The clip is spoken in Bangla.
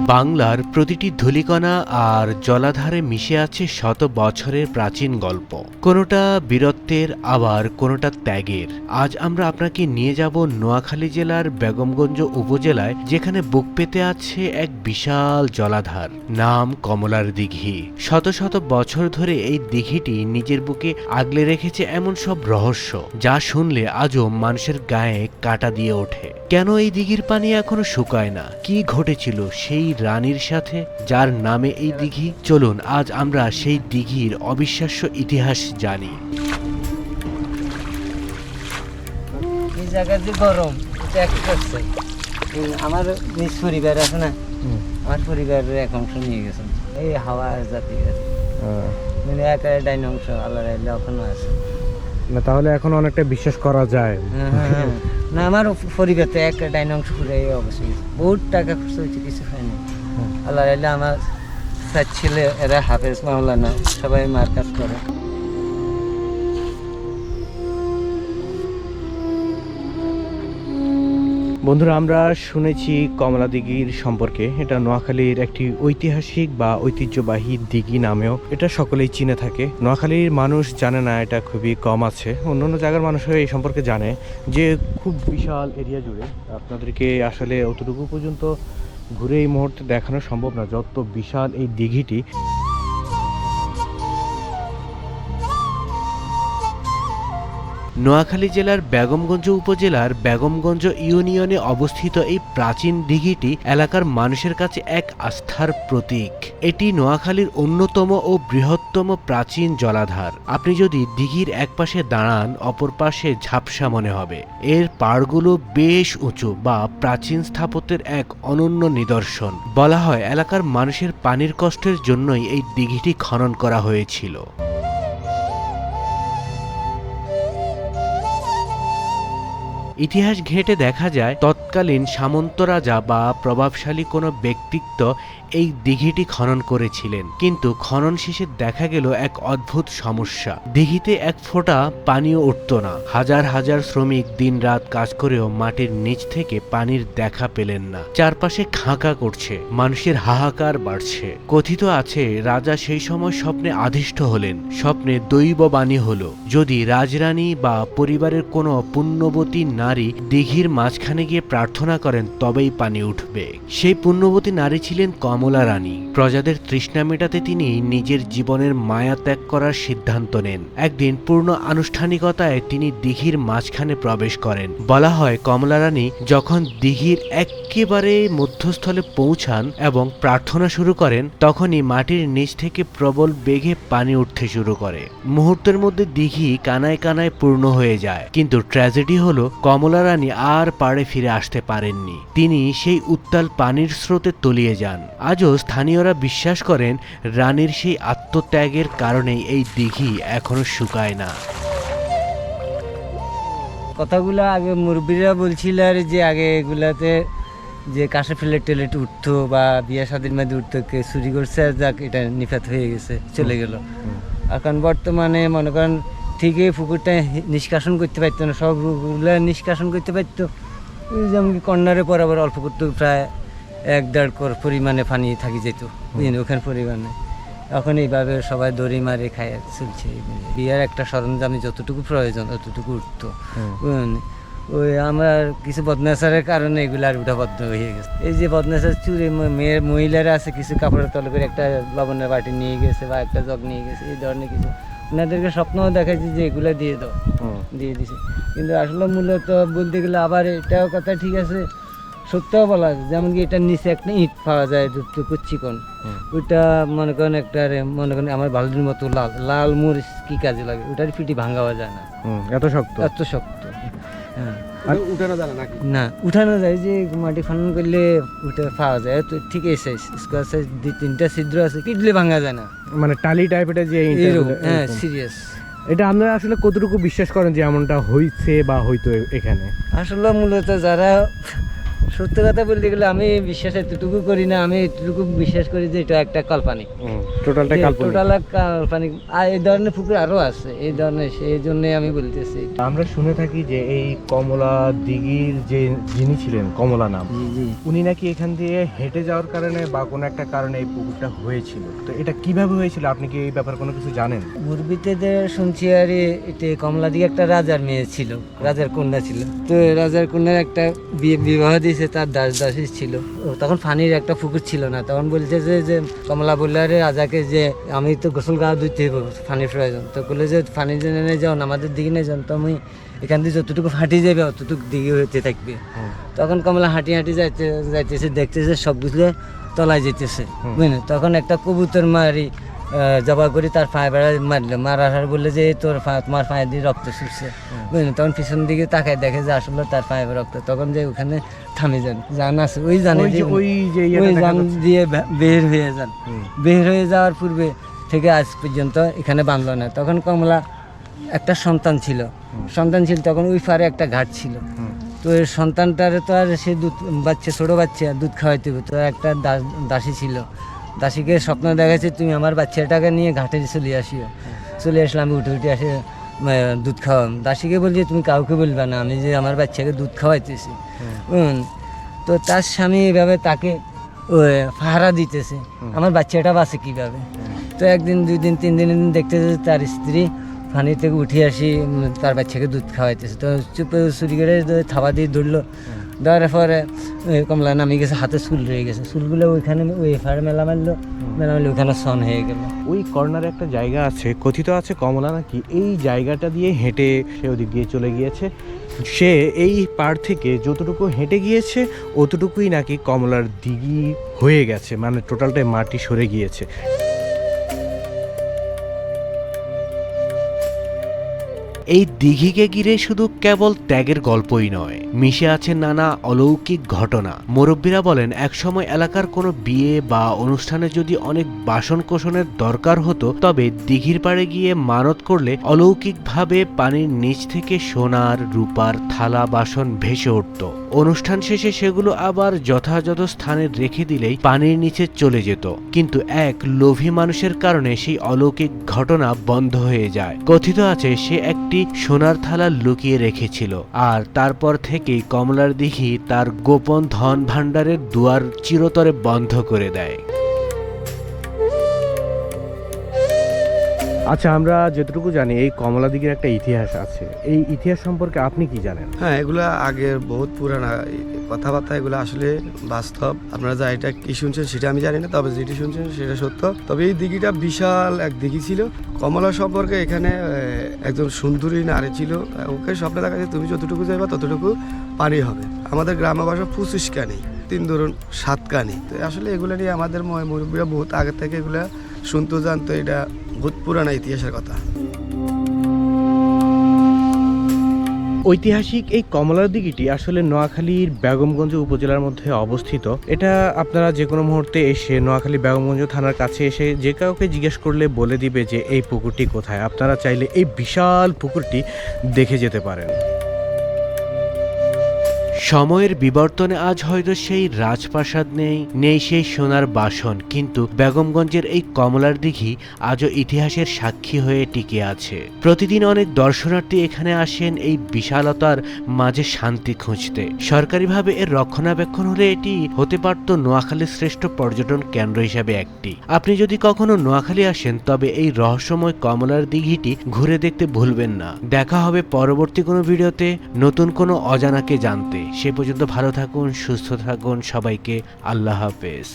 বাংলার প্রতিটি ধূলিকণা আর জলাধারে মিশে আছে শত বছরের প্রাচীন গল্প, কোনোটা বীরত্বের আবার কোনোটা ত্যাগের। আজ আমরা আপনাকে নিয়ে যাব নোয়াখালী জেলার বেগমগঞ্জ উপজেলায়, যেখানে বুক পেতে আছে এক বিশাল জলাধার, নাম কমলার দিঘি। শত শত বছর ধরে এই দিঘিটি নিজের বুকে আগলে রেখেছে এমন সব রহস্য, যা শুনলে আজও মানুষের গায়ে কাঁটা দিয়ে ওঠে। কেন এই দিঘির পানি এখনো শুকায় না? কি ঘটেছিল সেই রানীর সাথে যার নামে এই দিঘি? চলুন আজ আমরা সেই দিঘির অবিশ্বাস্য ইতিহাস জানি। এই জায়গা যে গরম, এটা এক করছে। আমার নিজ পরিবার আছে না, আমার পরিবারের এক অংশ নিয়ে গেছেন এই হাওয়া জাতীয়, মানে এক ডাইন অংশ আল্লাহ এখনো আছে না। তাহলে এখন অনেকটা বিশ্বাস করা যায়। না, আমার পরিবার তো এক ডাইন অংশ পুরো এই অবশ্যই বহুত টাকা খরচ হয়েছে, কিছু হয়নি। আল্লাহ আমার চার ছেলে, এরা হাফেজ মাওলানা, সবাই মার কাজ করে। বন্ধুরা, আমরা শুনেছি কমলা দিঘির সম্পর্কে। এটা নোয়াখালীর একটি ঐতিহাসিক বা ঐতিহ্যবাহী দিঘি নামেও এটা সকলেই চিনে থাকে। নোয়াখালীর মানুষ জানে না, এটা খুবই কম আছে। অন্যান্য জায়গার মানুষও এই সম্পর্কে জানে যে খুব বিশাল এরিয়া জুড়ে। আপনাদেরকে আসলে অতটুকু পর্যন্ত ঘুরে এই মুহূর্তে দেখানো সম্ভব না, যত বিশাল এই দিঘিটি। নোয়াখালী জেলার বেগমগঞ্জ উপজেলার বেগমগঞ্জ ইউনিয়নে অবস্থিত এই প্রাচীন দিঘিটি এলাকার মানুষের কাছে এক আস্থার প্রতীক। এটি নোয়াখালীর অন্যতম ও বৃহত্তম প্রাচীন জলাধার। আপনি যদি দিঘির এক পাশে দাঁড়ান, অপর পাশে ঝাপসা মনে হবে। এর পাড়গুলো বেশ উঁচু বা প্রাচীন স্থাপত্যের এক অনন্য নিদর্শন। বলা হয় এলাকার মানুষের পানির কষ্টের জন্যই এই দিঘিটি খনন করা হয়েছিল। ইতিহাস ঘেঁটে দেখা যায় তৎকালীন সামন্ত রাজা বা প্রভাবশালী কোনো ব্যক্তিত্ব এই দিঘিটি খনন করেছিলেন, কিন্তু খনন শেষে দেখা গেল এক অদ্ভুত সমস্যা। দিঘিতে এক ফোঁটা পানিও উঠত না। হাজার হাজার শ্রমিক দিনরাত কাজ করেও মাটির নিচ থেকে পানির দেখা পেলেন না। চারপাশে খাঁকা করছে, মানুষের হাহাকার বাড়ছে। কথিত আছে রাজা সেই সময় স্বপ্নে আদিষ্ট হলেন। স্বপ্নে দৈববাণী হলো, যদি রাজরানী বা পরিবারের কোনো পুণ্যবতী নারী দিঘির মাঝখানে গিয়ে প্রার্থনা করেন তবেই পানি উঠবে। সেই পুণ্যবতী নারী ছিলেন কমলা রানী। প্রজাদের তৃষ্ণা মেটাতে তিনি নিজের জীবনের মায়া ত্যাগ করার সিদ্ধান্ত নেন। একদিন পূর্ণ আনুষ্ঠানিকতায় তিনি দিঘির মাঝখানে প্রবেশ করেন। বলা হয় কমলা রানী যখন দিঘির একেবারে মধ্যস্থলে পৌঁছান এবং প্রার্থনা শুরু করেন, তখনই মাটির নিচ থেকে প্রবল বেগে পানি উঠতে শুরু করে। মুহূর্তের মধ্যে দিঘি কানায় কানায় পূর্ণ হয়ে যায়। কিন্তু ট্র্যাজেডি হলো কমলা রানী আর পাড়ে ফিরে আসতে পারেননি। তিনি সেই উত্তাল পানির স্রোতে তলিয়ে যান। আজও স্থানীয়রা বিশ্বাস করেন রানীর সেই আত্মত্যাগের কারণেই এই দিঘি এখনো শুকায় না। কথাগুলো আগে মুরব্বীরা বলছিল আর যে আগে এগুলাতে যে কাশে ফেলেট টেলেট উঠতো বা বিয়ে শাদীর মধ্যে উঠতো, কে চুরি করছে আর যাক এটা নিফাত হয়ে গেছে, চলে গেল। এখন বর্তমানে মনে করেন ঠিকই পুকুরটা নিষ্কাশন করতে পারতো না, সবগুলো নিষ্কাশন করতে পারতো। যেমন কর্নারে বরাবর অল্প করতো, প্রায় 1-1.5 কর পরিমাণে পানি থাকি যেত ওখানে পরিমাণে। এখন এইভাবে সবাই দড়ি মারে খায় চলছে। বিয়ার একটা সরঞ্জামে যতটুকু প্রয়োজন ততটুকু উঠতো। ওই আমার কিছু বদনাচারের কারণে এগুলো আর উঠা বদ্ধ হয়ে গেছে। এই যে বদনাচার চুরি মেয়ের মহিলারা আছে, কিছু কাপড়ের তলে করে একটা লবণের বাটি নিয়ে গেছে বা একটা জগ নিয়ে গেছে, এই ধরনের কিছু ওনাদেরকে স্বপ্নও দেখাচ্ছে যে এগুলো দিয়ে দাও, দিয়ে দিছে। কিন্তু আসলে মূলত বলতে গেলে আবার এটাও কথা ঠিক আছে, সত্যও বলা আছে। যেমন কি এটার নিচে একটা ইট পাওয়া যায় কুচ্ছিকন, ওইটা মনে করেন একটা মনে করেন আমার বালুর মতো লাল লাল মরিচ কি কাজে লাগে, ওটার ফিটি ভাঙাও যায় না, এত শক্ত এত শক্ত। হ্যাঁ, না উঠানো যায়, যে মাটি খনন করলে উঠে পাওয়া যায়। তো ঠিক আছে, স্কোয়ার সাইজ 2-3টা ছিদ্র আছে, কিডলে ভাঙা যায় না, মানে টালি টাইপের যে। হ্যাঁ, সিরিয়াস। এটা আপনারা আসলে কতটুকু বিশ্বাস করেন যে এমনটা হইছে বা হইতো এখানে? আসলে মূলত যারা সত্য কথা বলতে গেলে আমি বিশ্বাস এতটুকু করি না, আমি এতটুকু বিশ্বাস করি যে এটা একটা কাল্পনিক, টোটালটা কাল্পনিক। টোটাল কাল্পনিক। আর এই ধরনের পুকুর আরো আছে এই ধরনের, সেই জন্য আমি বলতেছি। আমরা শুনে থাকি যে এই কমলা দিঘির যে যিনি ছিলেন, কমলা নাম, জি জি। উনি নাকি এখান দিয়ে হেঁটে যাওয়ার কারণে বা কোনো একটা কারণে এই পুকুরটা হয়েছিল। তো এটা কিভাবে হয়েছিল, আপনি কি এই ব্যাপারে কোনো কিছু জানেন? মুরবিতে শুনছি আর এটা কমলা দিকে একটা রাজার মেয়ে ছিল, রাজার কন্যা ছিল। তো রাজার কন্যার একটা বিবাহ দিয়েছে, তার দাস দাসী ছিল। তখন পানির একটা পুকুর ছিল না, তখন বলছে যে কমলা বললে আরে রাজাকে যে আমি তো গোসল গা ধুইতে হইব, পানির প্রয়োজন। তো বললে যে পানি জেনে নিয়ে যাও, আমাদের দিকে নিয়ে যান, তো আমি এখান থেকে যতটুকু ফাটি যাবে অতটুকু দিকে হতে থাকবে। তখন কমলা হাঁটি হাঁটি যাইতেছে, দেখতেছে সবগুলো তলায় যেতেছে, বুঝলেন। তখন একটা কবুতর মারি জবা করি তার পায়ে বেড়া মারলো, মারার বললে যে তোমার পায়ে দিয়ে রক্ত ছুটছে, বুঝলেন। তখন পিছন দিকে তাকায় দেখে যে আসলে তার পায়ে রক্ত। তখন যে ওখানে থামে যান, জান আছে ওই জানে ওই জান দিয়ে বের হয়ে যান। বের হয়ে যাওয়ার পূর্বে থেকে আজ পর্যন্ত এখানে বাঁধলো না। তখন কমলা একটা সন্তান ছিল, তখন ওই পারে একটা ঘাট ছিল। তো এই সন্তানটার তো আর সে দুধ বাচ্চা, ছোটো বাচ্চা দুধ খাওয়াইতে হবে। তো একটা দাসী ছিল, দাসীকে স্বপ্ন দেখাচ্ছে তুমি আমার বাচ্চাটাকে নিয়ে ঘাটে চলে আসিও। চলে আসলাম, আমি উঠে আসে দুধ খাওয়াম। দাসীকে বলছি তুমি কাউকে বলবে না আমি যে আমার বাচ্চাকে দুধ খাওয়াইতেছি। তো তার স্বামী এভাবে তাকে পাহারা দিতেছে, আমার বাচ্চাটা বাঁচে কীভাবে। তো একদিন, 2 দিন, 3 দিন দেখতেছে তার স্ত্রী পানি থেকে উঠে আসি তার বাচ্চাকে দুধ খাওয়াইতেছে। তো চুপ চুরি করে থাবা দিয়ে ধরলো, ধরার পরে কমলা নামে গেছে, হাতে চুল রয়ে গেছে, চুলগুলো ওইখানে ওই ফাড়ে মেলা মারলো, ওইখানে সন হয়ে গেল। ওই কর্নারে একটা জায়গা আছে, কথিত আছে কমলা নাকি এই জায়গাটা দিয়ে হেঁটে সে ওদিক দিয়ে চলে গিয়েছে। সে এই পাড় থেকে যতটুকু হেঁটে গিয়েছে অতটুকুই নাকি কমলার দিঘি হয়ে গেছে, মানে টোটালটাই মাটি সরে গিয়েছে। এই দিঘিকে ঘিরে শুধু কেবল ত্যাগের গল্পই নয়, মিশে আছে নানা অলৌকিক ঘটনা। মুরব্বীরা বলেন একসময় এলাকার কোনো বিয়ে বা অনুষ্ঠানে যদি অনেক বাসন কোসনের দরকার হতো, তবে দিঘির পাড়ে গিয়ে মানত করলে অলৌকিকভাবে পানির নিচ থেকে সোনার রূপার থালা বাসন ভেসে উঠত। অনুষ্ঠান শেষে সেগুলো আবার যথাযথ স্থানে রেখে দিলেই পানির নিচে চলে যেত। কিন্তু এক লোভী মানুষের কারণে সেই অলৌকিক ঘটনা বন্ধ হয়ে যায়। কথিত আছে সে একটি সোনার থালা লুকিয়ে রেখেছিল, আর তারপর থেকেই কমলার দিঘি তার গোপন ধন ভাণ্ডারের দুয়ার চিরতরে বন্ধ করে দেয়। আচ্ছা, আমরা যতটুকু জানি এই কমলা দিঘির একটা ইতিহাস আছে, এই ইতিহাস সম্পর্কে আপনি কি জানেন? হ্যাঁ, এগুলো আগের বহুত পুরানা কথাবার্তা, এগুলো আসলে বাস্তব। আপনারা যা এটা কি শুনছেন সেটা আমি জানি না, তবে যেটি শুনছেন সেটা সত্য। তবে এই দিঘিটা বিশাল এক দিঘি ছিল। কমলা সম্পর্কে এখানে একজন সুন্দরী নারী ছিল, ওকে স্বপ্নে দেখা যায় তুমি যতটুকু যাইবা ততটুকু পানি হবে। আমাদের গ্রাম্য ভাষা 25 কানি, 3 ধরুন 7 কানি। তো আসলে এগুলো নিয়ে আমাদের মুরব্বীরা বহুত আগে থেকে এগুলো শুনতো, জানতো। এটা বহুত পুরানা ইতিহাসের কথা। ঐতিহাসিক এই কমলার দিঘিটি আসলে নোয়াখালীর বেগমগঞ্জ উপজেলার মধ্যে অবস্থিত। এটা আপনারা যে কোনো মুহূর্তে এসে নোয়াখালী বেগমগঞ্জ থানার কাছে এসে যে কাউকে জিজ্ঞেস করলে বলে দিবে যে এই পুকুরটি কোথায়। আপনারা চাইলে এই বিশাল পুকুরটি দেখে যেতে পারেন। সময়ের বিবর্তনে আজ হয়তো সেই রাজপ্রাসাদ নেই সেই সোনার বাসন, কিন্তু বেগমগঞ্জের এই কমলার দিঘি আজও ইতিহাসের সাক্ষী হয়ে টিকে আছে। প্রতিদিন অনেক দর্শনার্থী এখানে আসেন এই বিশালতার মাঝে শান্তি খুঁজতে। সরকারিভাবে এর রক্ষণাবেক্ষণ হলে এটি হতে পারত নোয়াখালীর শ্রেষ্ঠ পর্যটন কেন্দ্র হিসাবে একটি। আপনি যদি কখনো নোয়াখালী আসেন তবে এই রহস্যময় কমলার দিঘিটি ঘুরে দেখতে ভুলবেন না। দেখা হবে পরবর্তী কোনো ভিডিওতে নতুন কোনো অজানাকে জানতে। সে পর্যন্ত ভালো থাকুন, সুস্থ থাকুন, সবাইকে আল্লাহ হাফেজ।